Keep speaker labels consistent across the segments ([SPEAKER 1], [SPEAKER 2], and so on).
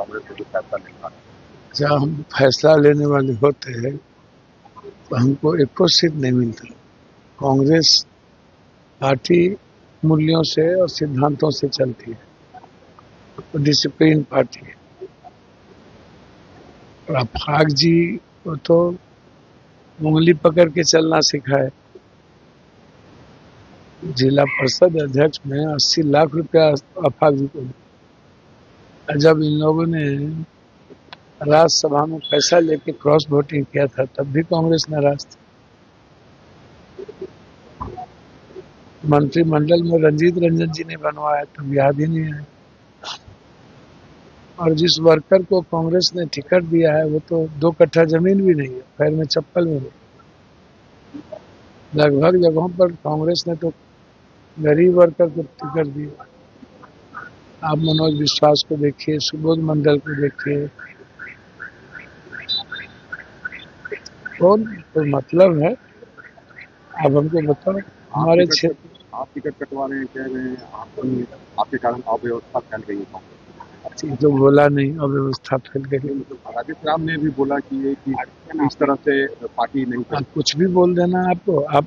[SPEAKER 1] कांग्रेस को जो फैसला लेना है।
[SPEAKER 2] जब हम फैसला लेने वाले होते हैं तो हमको एक को सीट नहीं मिलता। कांग्रेस पार्टी मूल्यों से और सिद्धांतों से चलती है, तो डिसिप्लिन पार्टी है। और अफाक जी को तो उंगली पकड़ के चलना सिखाए। जिला परिषद अध्यक्ष में 80 लाख रुपया अफाक जी को दिया। जब इन लोगों ने राज्यसभा में पैसा लेके क्रॉस वोटिंग किया था तब भी कांग्रेस नाराज थी। मंत्रिमंडल में रंजीत रंजन जी ने बनवाया तब याद ही नहीं है। और जिस वर्कर को कांग्रेस ने टिकट दिया है वो तो 2 कट्ठा जमीन भी नहीं है, पैर में चप्पल भी नहीं। लगभग जगहों पर कांग्रेस ने तो गरीब वर्कर को टिकट दिया। आप मनोज विश्वास को देखिए, सुबोध मंडल को देखिए, कौन कोई मतलब है? आप हमको बताओ। हमारे क्षेत्र
[SPEAKER 1] आप टिकट कटवा रहे हैं, कह रहे हैं आपके कारण अव्यवस्था फैल गई है कांग्रेस।
[SPEAKER 2] तो बोला नहीं, अव्यवस्था फैल गई।
[SPEAKER 1] राजेश राम ने भी बोला कि ये कि इस तरह से पार्टी नहीं
[SPEAKER 2] आप कुछ भी बोल देना आपको। आप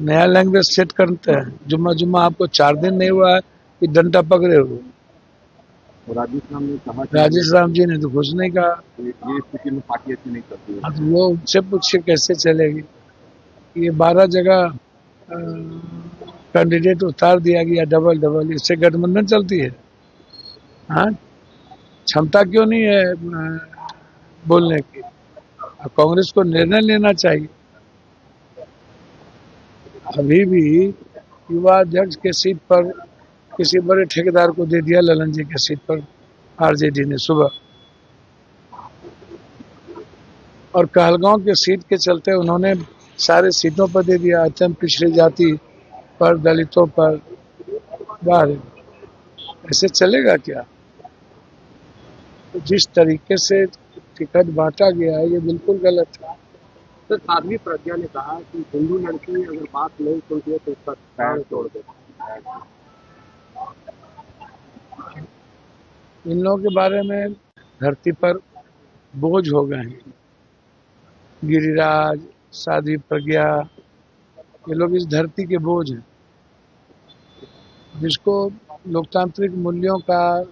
[SPEAKER 2] नया लैंग्वेज सेट करते हैं। जुम्मा आपको 4 दिन नहीं हुआ है कि डंडा पकड़े हुए।
[SPEAKER 1] राजेश राम ने कहा,
[SPEAKER 2] राजेश राम जी ने तो कुछ नहीं कहा।
[SPEAKER 1] ये स्थिति में पार्टी अच्छी नहीं करती है।
[SPEAKER 2] अब वो उनसे पूछिए कैसे चलेगी। ये 12 जगह कैंडिडेट उतार दिया गया डबल, इससे गठबंधन चलती है? हाँ, क्षमता क्यों नहीं है बोलने की? कांग्रेस को निर्णय लेना चाहिए। अभी भी युवा अध्यक्ष के सीट पर किसी बड़े ठेकेदार को दे दिया, ललन जी के सीट पर आरजेडी ने सुबह। और कहलगांव के सीट के चलते उन्होंने सारे सीटों पर दे दिया, अत्यंत पिछड़ी जाति पर, दलितों पर। बाहर ऐसे चलेगा क्या? तो जिस तरीके से टिकट बांटा गया है ये बिल्कुल गलत है।
[SPEAKER 1] तो साध्वी प्रज्ञा ने कहा कि हिंदू लड़की अगर बात नहीं सुनती है तो उसका पैर तोड़ दे।
[SPEAKER 2] इन लोगों के बारे में धरती पर बोझ हो गए हैं। गिरिराज, साध्वी प्रज्ञा, ये लोग इस धरती के बोझ हैं। जिसको लोकतांत्रिक मूल्यों का,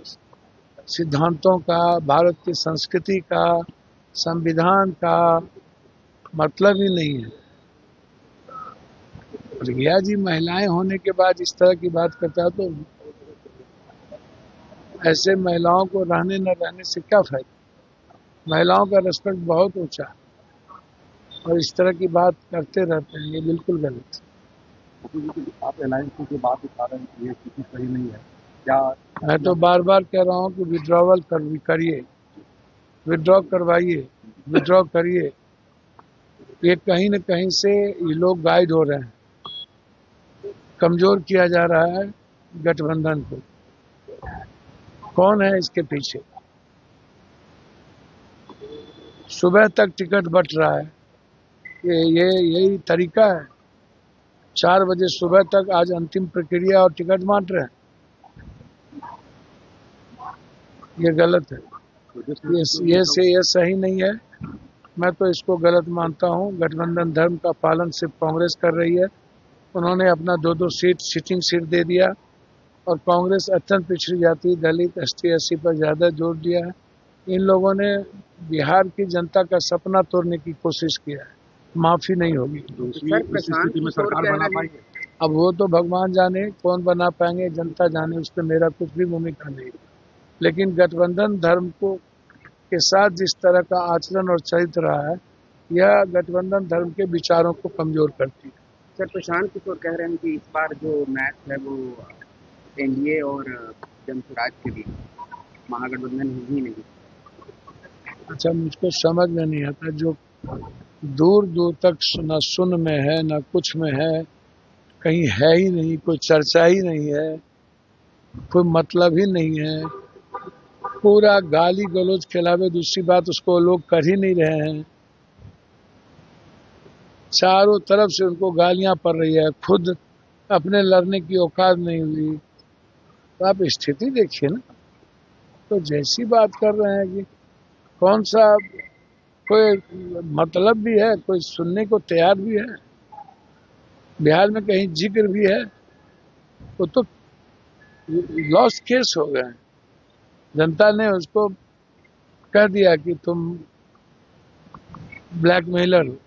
[SPEAKER 2] सिद्धांतों का, भारत की संस्कृति का, संविधान का मतलब ही नहीं है। प्रज्ञा जी महिलाएं होने के बाद इस तरह की बात करता है तो ऐसे महिलाओं को रहने न रहने से क्या फायदा? महिलाओं का रिस्पेक्ट बहुत ऊंचा है और इस तरह की बात करते रहते हैं, ये बिल्कुल गलत है।
[SPEAKER 1] आप अलायंस की जो बात उठा रहे हैं ये स्थिति सही नहीं है क्या?
[SPEAKER 2] मैं तो बार बार कह रहा हूँ कि विड्रॉवल करिए, विड्रॉ करवाइए, विड्रॉ करिए। ये कहीं न कहीं से ये लोग गाइड हो रहे हैं, कमजोर किया जा रहा है गठबंधन को। कौन है इसके पीछे? सुबह तक टिकट बंट रहा है, ये यही तरीका है? 4 बजे सुबह तक आज अंतिम प्रक्रिया और टिकट बांट रहे हैं, ये गलत है। ये सही नहीं है। मैं तो इसको गलत मानता हूँ। गठबंधन धर्म का पालन सिर्फ कांग्रेस कर रही है। उन्होंने अपना 2-2 सिटिंग सीट दे दिया और कांग्रेस अत्यंत पिछड़ी जाति, दलित, ST SC पर ज्यादा जोर दिया है। इन लोगों ने बिहार की जनता का सपना तोड़ने की कोशिश किया है, माफी नहीं होगी।
[SPEAKER 1] स्थिति में सरकार बना पाएंगे?
[SPEAKER 2] अब वो तो भगवान जाने, कौन बना पाएंगे, जनता जाने, उस पर मेरा कुछ भी भूमिका नहीं। लेकिन गठबंधन धर्म को के साथ जिस तरह का आचरण और चरित्र रहा है, यह गठबंधन धर्म के विचारों को कमजोर करती है।
[SPEAKER 1] सर, प्रशांत किशोर कह रहे हैं कि इस बार जो मैच है वो एनडीए और जनसुराज के बीच, महागठबंधन ही नहीं।
[SPEAKER 2] अच्छा, मुझको समझ में नहीं आता। जो दूर दूर तक न सुन में है न कुछ में है, कहीं है ही नहीं, कोई चर्चा ही नहीं है, कोई मतलब ही नहीं है, पूरा गाली गलौज के अलावा दूसरी बात उसको लोग कर ही नहीं रहे हैं। चारों तरफ से उनको गालियां पड़ रही है, खुद अपने लड़ने की औकात नहीं हुई। तो आप स्थिति देखिए ना। तो जैसी बात कर रहे हैं कि कौन सा कोई मतलब भी है, कोई सुनने को तैयार भी है, बिहार में कहीं जिक्र भी है, वो तो लॉस्ट केस हो गए। जनता ने उसको कह दिया कि तुम ब्लैकमेलर हो।